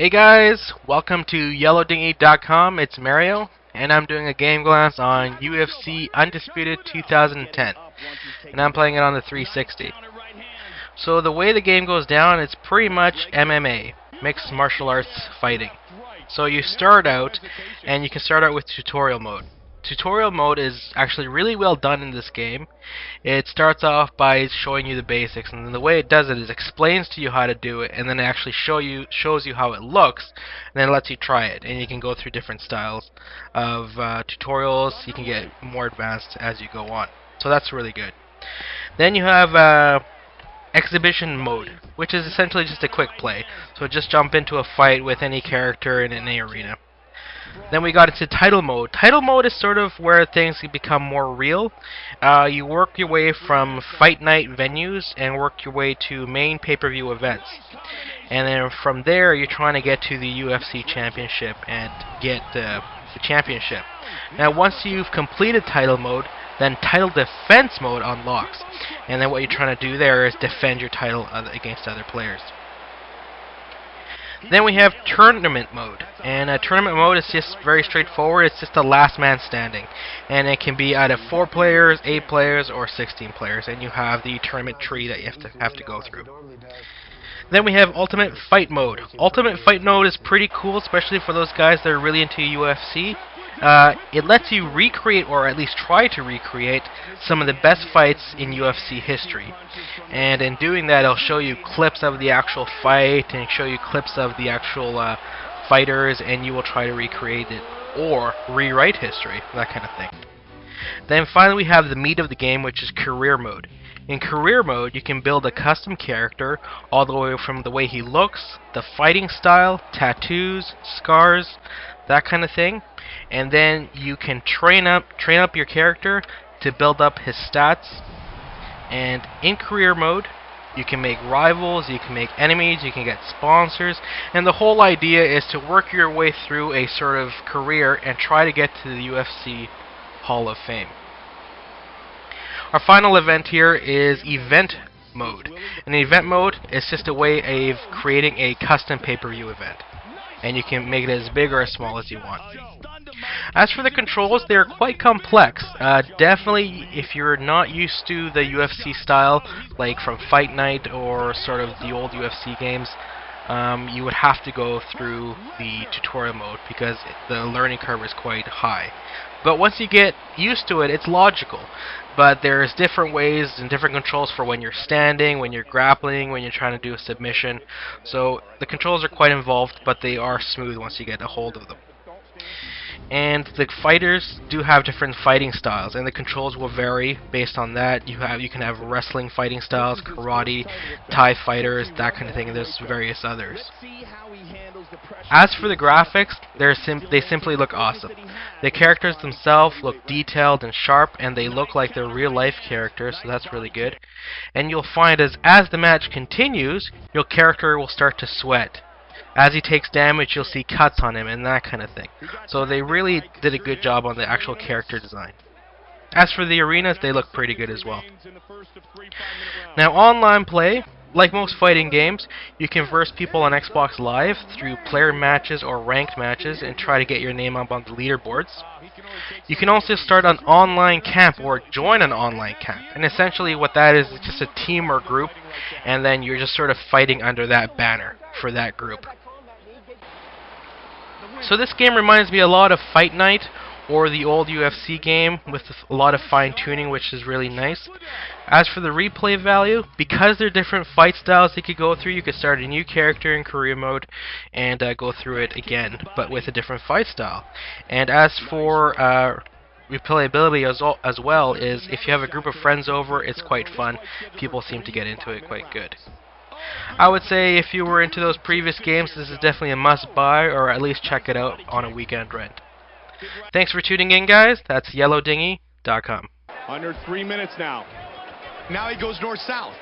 Hey guys, welcome to YellowDingy.com. It's Mario, and I'm doing a game glass on UFC Undisputed 2010, and I'm playing it on the 360. So the way the game goes down, it's pretty much MMA, mixed martial arts fighting. So you start out, and you can start out with tutorial mode. Tutorial mode is actually really well done in this game. It starts off by showing you the basics, and then the way it does it is explains to you how to do it, and then it actually shows you how it looks, and then it lets you try it, and you can go through different styles of tutorials. You can get more advanced as you go on, so that's really good. Then you have exhibition mode, which is essentially just a quick play, so just jump into a fight with any character in any arena. Then we got into title mode. Title mode is sort of where things can become more real. You work your way from fight night venues and work your way to main pay-per-view events. And then from there, you're trying to get to the UFC Championship and get the championship. Now, once you've completed title mode, then title defense mode unlocks. And then what you're trying to do there is defend your title against other players. Then we have tournament mode, and tournament mode is just very straightforward. It's just the last man standing, and it can be out of 4 players, 8 players, or 16 players, and you have the tournament tree that you have to go through. Then we have ultimate fight mode. Ultimate fight mode is pretty cool, especially for those guys that are really into UFC. It lets you recreate, or at least try to recreate, some of the best fights in UFC history. And in doing that, it'll show you clips of the actual fight, and show you clips of the actual fighters, and you will try to recreate it, or rewrite history, that kind of thing. Then finally we have the meat of the game, which is career mode. In career mode, you can build a custom character, all the way from the way he looks, the fighting style, tattoos, scars, that kind of thing. And then you can train up your character to build up his stats. And in career mode, you can make rivals, you can make enemies, you can get sponsors, and the whole idea is to work your way through a sort of career and try to get to the UFC Hall of Fame. Our final event here is event mode. And event mode is just a way of creating a custom pay-per-view event. And you can make it as big or as small as you want. As for the controls, they're quite complex. Definitely, if you're not used to the UFC style, like from Fight Night or sort of the old UFC games, you would have to go through the tutorial mode because the learning curve is quite high. But once you get used to it, it's logical. But there's different ways and different controls for when you're standing, when you're grappling, when you're trying to do a submission. So the controls are quite involved, but they are smooth once you get a hold of them. And the fighters do have different fighting styles, and the controls will vary based on that. You can have wrestling fighting styles, karate, Thai fighters, that kind of thing, and there's various others. As for the graphics, they simply look awesome. The characters themselves look detailed and sharp, and they look like they're real-life characters, so that's really good. And you'll find as the match continues, your character will start to sweat. As he takes damage, you'll see cuts on him and that kind of thing. So they really did a good job on the actual character design. As for the arenas, they look pretty good as well. Now, online play, like most fighting games, you can verse people on Xbox Live through player matches or ranked matches and try to get your name up on the leaderboards. You can also start an online camp or join an online camp. And essentially what that is just a team or group, and then you're just sort of fighting under that banner for that group. So this game reminds me a lot of Fight Night or the old UFC game with a lot of fine-tuning, which is really nice. As for the replay value, because there are different fight styles you could go through, you could start a new character in career mode and go through it again, but with a different fight style. And as for replayability as well, is if you have a group of friends over, it's quite fun. People seem to get into it quite good. I would say if you were into those previous games, this is definitely a must-buy, or at least check it out on a weekend rent. Thanks for tuning in, guys. That's YellowDingy.com. Under 3 minutes now. Now he goes north-south.